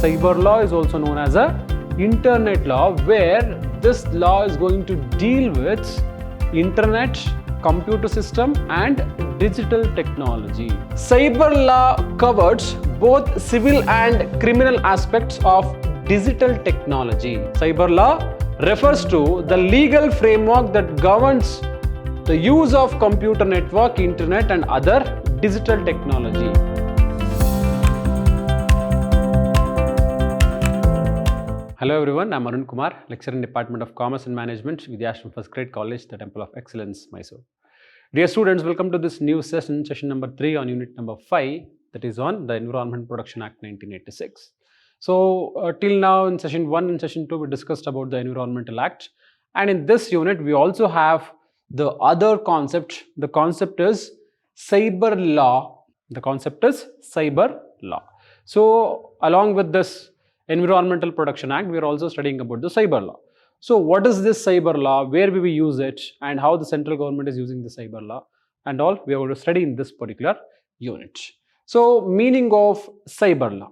cyber law is also known as a internet law, where this law is going to deal with internet, computer system and digital technology. Cyber law covers both civil and criminal aspects of digital technology. Cyber law refers to the legal framework that governs the use of computer network, internet and other digital technology. Hello everyone, I'm Arun Kumar, lecturer in Department of Commerce and Management, Vidhyaashram First Grade College, the Temple of Excellence, MYSURU. Dear students, welcome to this new session number 3 on unit number 5, that is on the Environment Protection Act 1986. So till now in session 1 and session 2 we discussed about the Environmental Act, and in this unit we also have the other concept. The concept is cyber law. The concept is cyber law. So along with this Environmental Protection Act, we are also studying about the cyber law. So what is this cyber law, where will we use it, and how the central government is using the cyber law and all, we are going to study in this particular unit. So meaning of cyber law.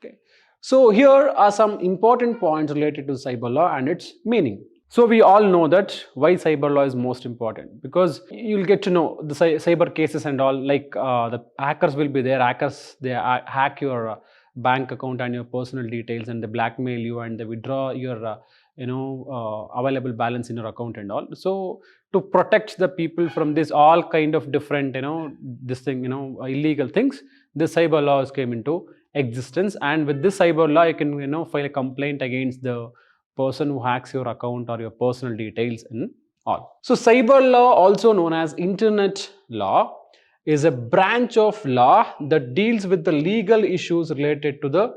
Okay. So here are some important points related to cyber law and its meaning. So we all know that why cyber law is most important, because you'll get to know the cyber cases and all, like the hackers will be there. Hackers, they hack your bank account and your personal details, and they blackmail you and they withdraw your available balance in your account and all. So to protect the people from this all kind of different illegal things, this cyber laws came into existence, and with this cyber law you can file a complaint against the person who hacks your account or your personal details and all. So cyber law, also known as internet law, is a branch of law that deals with the legal issues related to the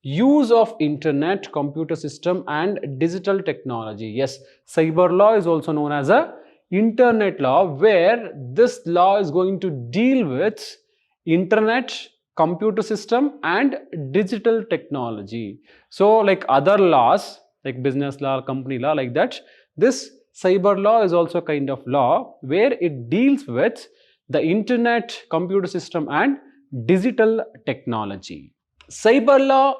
use of internet, computer system and digital technology. Yes, cyber law is also known as a internet law, where this law is going to deal with internet, computer system and digital technology. So like other laws like business law, company law, like that, this cyber law is also a kind of law where it deals with the internet, computer system and digital technology. Cyber law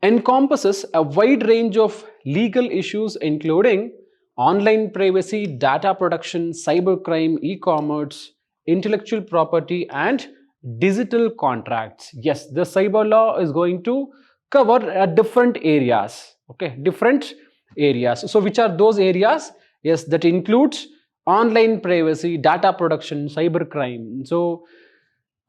encompasses a wide range of legal issues including online privacy, data protection, cybercrime, e-commerce, intellectual property and digital contracts. Yes, the cyber law is going to cover different areas. Okay, different areas. So which are those areas? Yes, that includes online privacy, data protection, cybercrime. So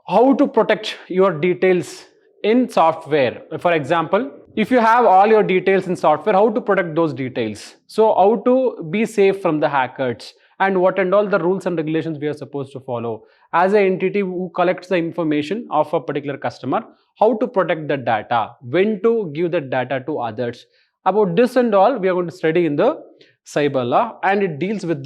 how to protect your details in software. For example, if you have all your details in software, how to protect those details? So how to be safe from the hackers, and what and all the rules and regulations we are supposed to follow as an entity who collects the information of a particular customer, how to protect the data, when to give the data to others. About this and all we are going to study in the cyber law, and it deals with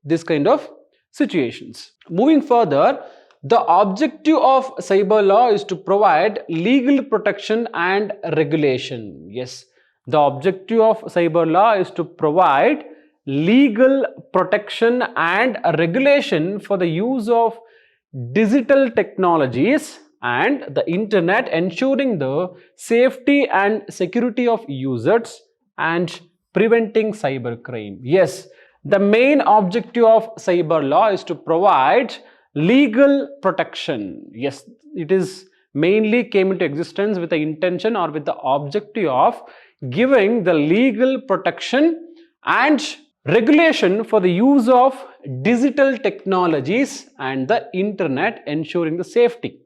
this kind of situations. Moving further, the objective of cyber law is to provide legal protection and regulation. Yes, the objective of cyber law is to provide legal protection and regulation for the use of digital technologies and the internet, ensuring the safety and security of users and preventing cybercrime. Yes, the main objective of cyber law is to provide legal protection. Yes, it is mainly came into existence with the intention or with the objective of giving the legal protection and regulation for the use of digital technologies and the internet, ensuring the safety.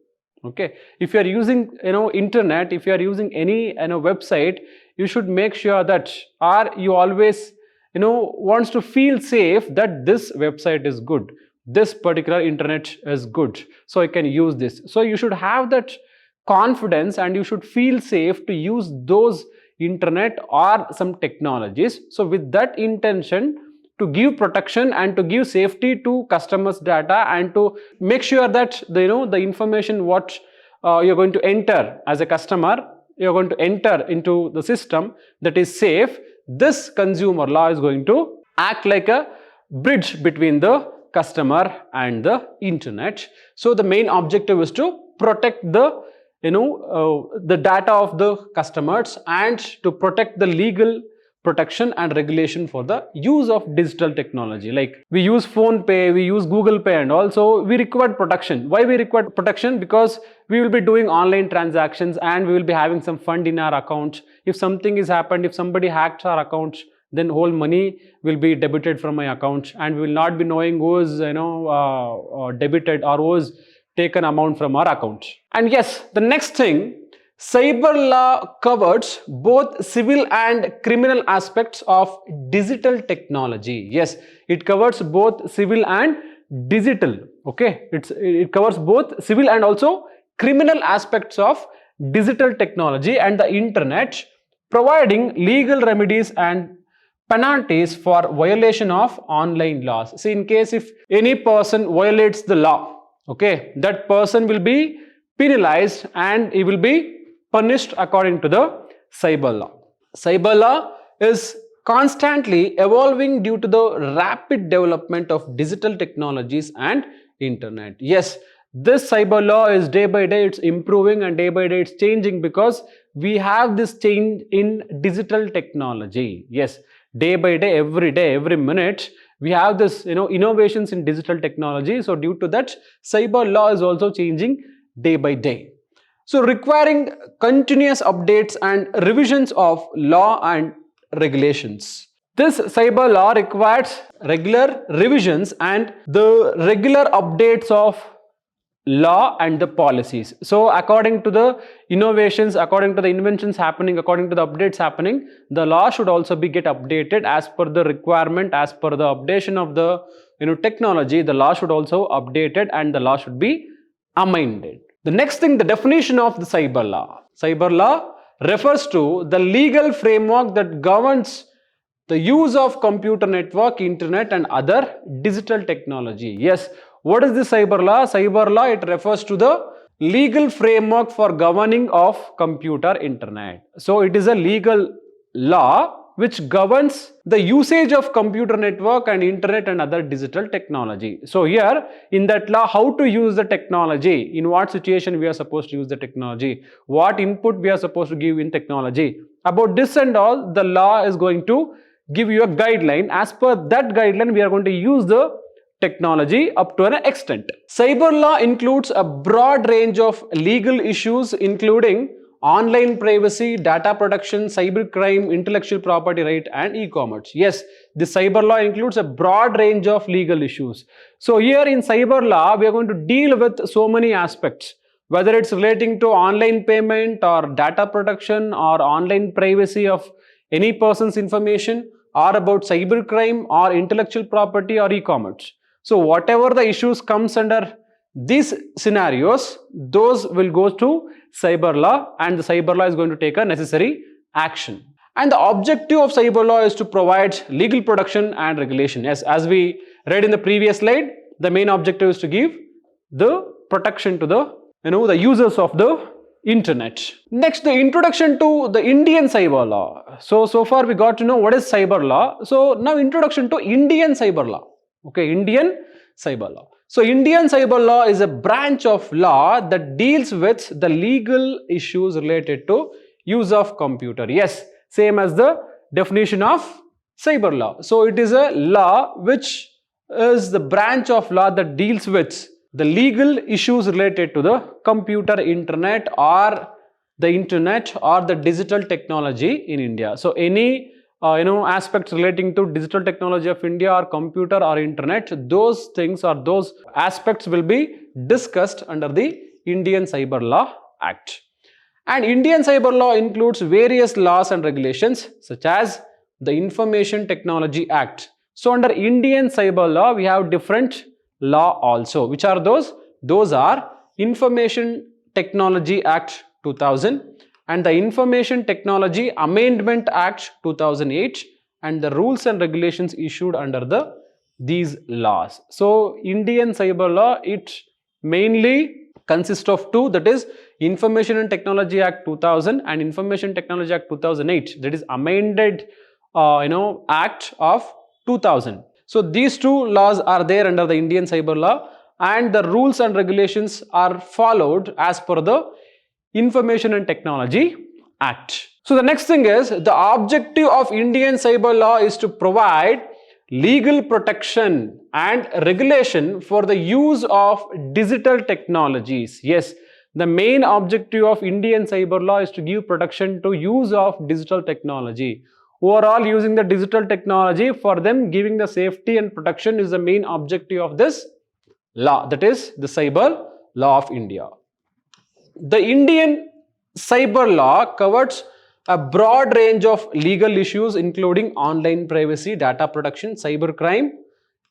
Okay, if you are using internet, if you are using any website, you should make sure that, or you always wants to feel safe that this website is good, this particular internet is good, so I can use this. So you should have that confidence and you should feel safe to use those internet or some technologies. So with that intention, to give protection and to give safety to customers' data, and to make sure that the information what you're going to enter as a customer, you're going to enter into the system, that is safe. This consumer law is going to act like a bridge between the customer and the internet. So the main objective is to protect the the data of the customers and to protect the legal protection and regulation for the use of digital technology. Like we use phone pay, we use Google Pay, and also we require protection. Why we require protection? Because we will be doing online transactions and we will be having some fund in our account. If something is happened, if somebody hacked our account, then whole money will be debited from my account, and we will not be knowing who is debited or who is taken amount from our account. And yes, the next thing, cyber law covers both civil and criminal aspects of digital technology. Yes, it covers both civil and digital. Okay, it covers both civil and also criminal aspects of digital technology and the internet, providing legal remedies and penalties for violation of online laws. See, in case if any person violates the law, okay, that person will be penalized and he will be punished according to the cyber law. Cyber law is constantly evolving due to the rapid development of digital technologies and internet. Yes, this cyber law is day by day it's improving and day by day it's changing because we have this change in digital technology. Yes, day by day, every minute we have this innovations in digital technology. So due to that, cyber law is also changing day by day. So requiring continuous updates and revisions of law and regulations. This cyber law requires regular revisions and the regular updates of law and the policies. So according to the innovations, according to the inventions happening, according to the updates happening, the law should also be get updated as per the requirement, as per the updation of the technology. The law should also updated and the law should be amended. The next thing, the definition of the cyber law. Cyber law refers to the legal framework that governs the use of computer network, internet and other digital technology. Yes, what is the cyber law? Cyber law, it refers to the legal framework for governing of computer internet. So it is a legal law which governs the usage of computer network and internet and other digital technology. So here in that law, how to use the technology, in what situation we are supposed to use the technology, what input we are supposed to give in technology. About this and all, the law is going to give you a guideline. As per that guideline, we are going to use the technology up to an extent. Cyber law includes a broad range of legal issues including online privacy, data protection, cybercrime, intellectual property right and e-commerce. Yes, the cyber law includes a broad range of legal issues. So here in cyber law, we are going to deal with so many aspects, whether it's relating to online payment or data protection or online privacy of any person's information, or about cybercrime or intellectual property or e-commerce. So whatever the issues comes under these scenarios, those will go to cyber law and the cyber law is going to take a necessary action. And the objective of cyber law is to provide legal protection and regulation. Yes, as we read in the previous slide, the main objective is to give the protection to the the users of the internet. Next, the introduction to the Indian cyber law. So far we got to know what is cyber law. So now introduction to Indian cyber law. Okay, Indian cyber law. So Indian cyber law is a branch of law that deals with the legal issues related to use of computer. Yes, same as the definition of cyber law. So it is a law which is the branch of law that deals with the legal issues related to the computer, internet or the digital technology in India. So any aspects relating to digital technology of India or computer or internet, those things or those aspects will be discussed under the Indian Cyber Law Act. And Indian cyber law includes various laws and regulations such as the Information Technology Act. So under Indian cyber law, we have different law also. Which are those? Those are Information Technology Act 2000 and the Information Technology Amendment Act 2008 and the rules and regulations issued under these laws. So Indian cyber law, it mainly consists of two, that is Information and Technology Act 2000 and Information Technology Act 2008, that is amended Act of 2000. So these two laws are there under the Indian cyber law and the rules and regulations are followed as per the Information and Technology Act. So the next thing is, the objective of Indian cyber law is to provide legal protection and regulation for the use of digital technologies. Yes, the main objective of Indian cyber law is to give protection to use of digital technology. Overall, using the digital technology, for them giving the safety and protection is the main objective of this law, that is the cyber law of India. The Indian cyber law covers a broad range of legal issues including online privacy, data protection, cybercrime,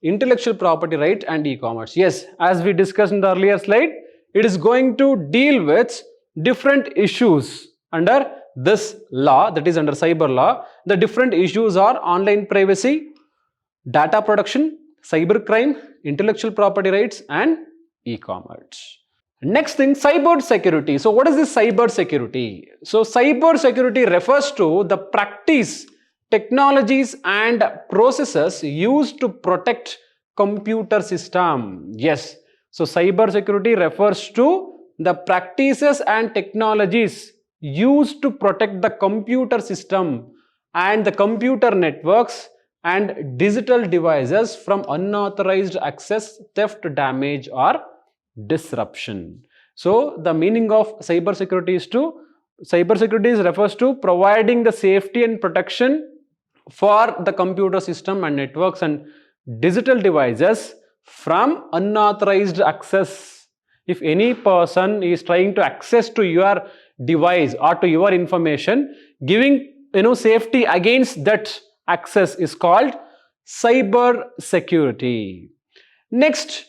intellectual property right and e-commerce. Yes, as we discussed in the earlier slide, it is going to deal with different issues under this law, that is under cyber law. The different issues are online privacy, data protection, cybercrime, intellectual property rights and e-commerce. Next thing, cyber security. So what is this cyber security? So cyber security refers to the practice, technologies and processes used to protect computer system. Yes, so cyber security refers to the practices and technologies used to protect the computer system and the computer networks and digital devices from unauthorized access, theft, damage or disruption. So the meaning of cyber security refers to providing the safety and protection for the computer system and networks and digital devices from unauthorized access. If any person is trying to access to your device or to your information, giving safety against that access is called cyber security. Next,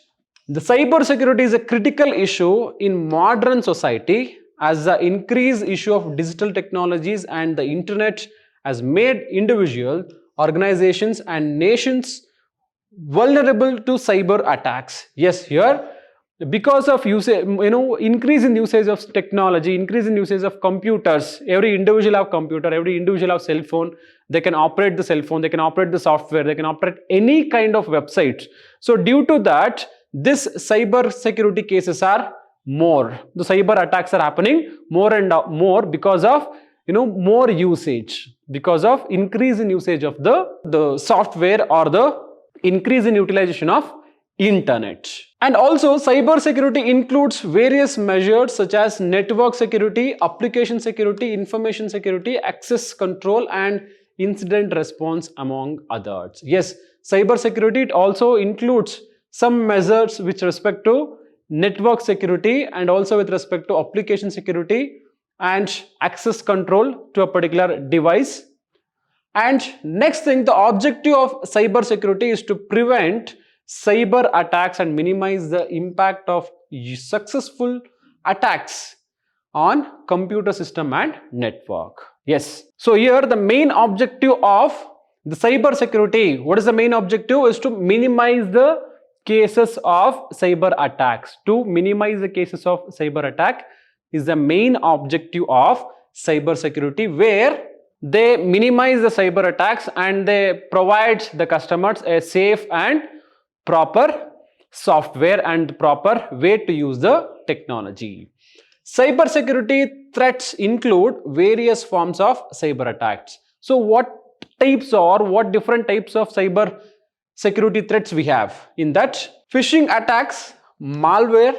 the cyber security is a critical issue in modern society as the increased issue of digital technologies and the internet has made individuals, organizations and nations vulnerable to cyber attacks. Yes, here because of increase in usage of technology, increase in usage of computers, every individual have computer, every individual have cell phone, they can operate the cell phone, they can operate the software, they can operate any kind of website. So due to that, this cyber security cases are more. The cyber attacks are happening more and more because of more usage, because of increase in usage of the software or the increase in utilization of internet. And also cyber security includes various measures such as network security, application security, information security, access control and incident response among others. Yes, cyber security, it also includes some measures with respect to network security and also with respect to application security and access control to a particular device. And next thing, the objective of cyber security is to prevent cyber attacks and minimize the impact of successful attacks on computer system and network. Yes, so here the main objective of the cyber security, what is the main objective, is to minimize the cases of cyber attacks. To minimize the cases of cyber attack is the main objective of cyber security, where they minimize the cyber attacks and they provide the customers a safe and proper software and proper way to use the technology. Cyber security threats include various forms of cyber attacks. So what different types of cyber security threats we have? In that, phishing attacks, malware,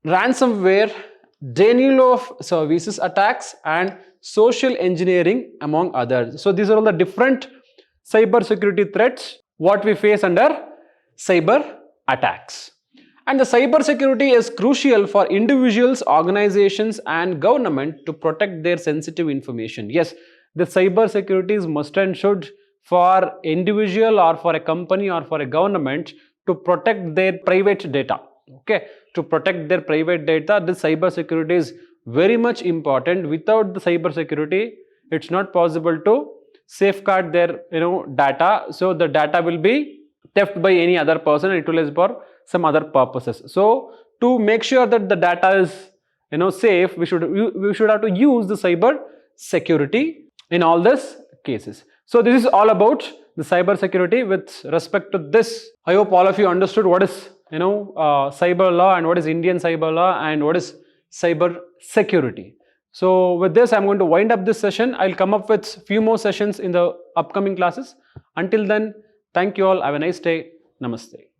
ransomware, denial of services attacks and social engineering among others. So these are all the different cyber security threats what we face under cyber attacks. And the cyber security is crucial for individuals, organizations and government to protect their sensitive information. Yes, the cyber security is must and should for individual or for a company or for a government to protect their private data. Okay, to protect their private data, this cyber security is very much important. Without the cyber security, it's not possible to safeguard their data. So the data will be theft by any other person and it will be for some other purposes. So to make sure that the data is safe, we should have to use the cyber security in all these cases. So this is all about the cyber security with respect to this. I hope all of you understood what is cyber law and what is Indian cyber law and what is cyber security. So with this, I'm going to wind up this session. I'll come up with few more sessions in the upcoming classes. Until then, thank you all. Have a nice day. Namaste.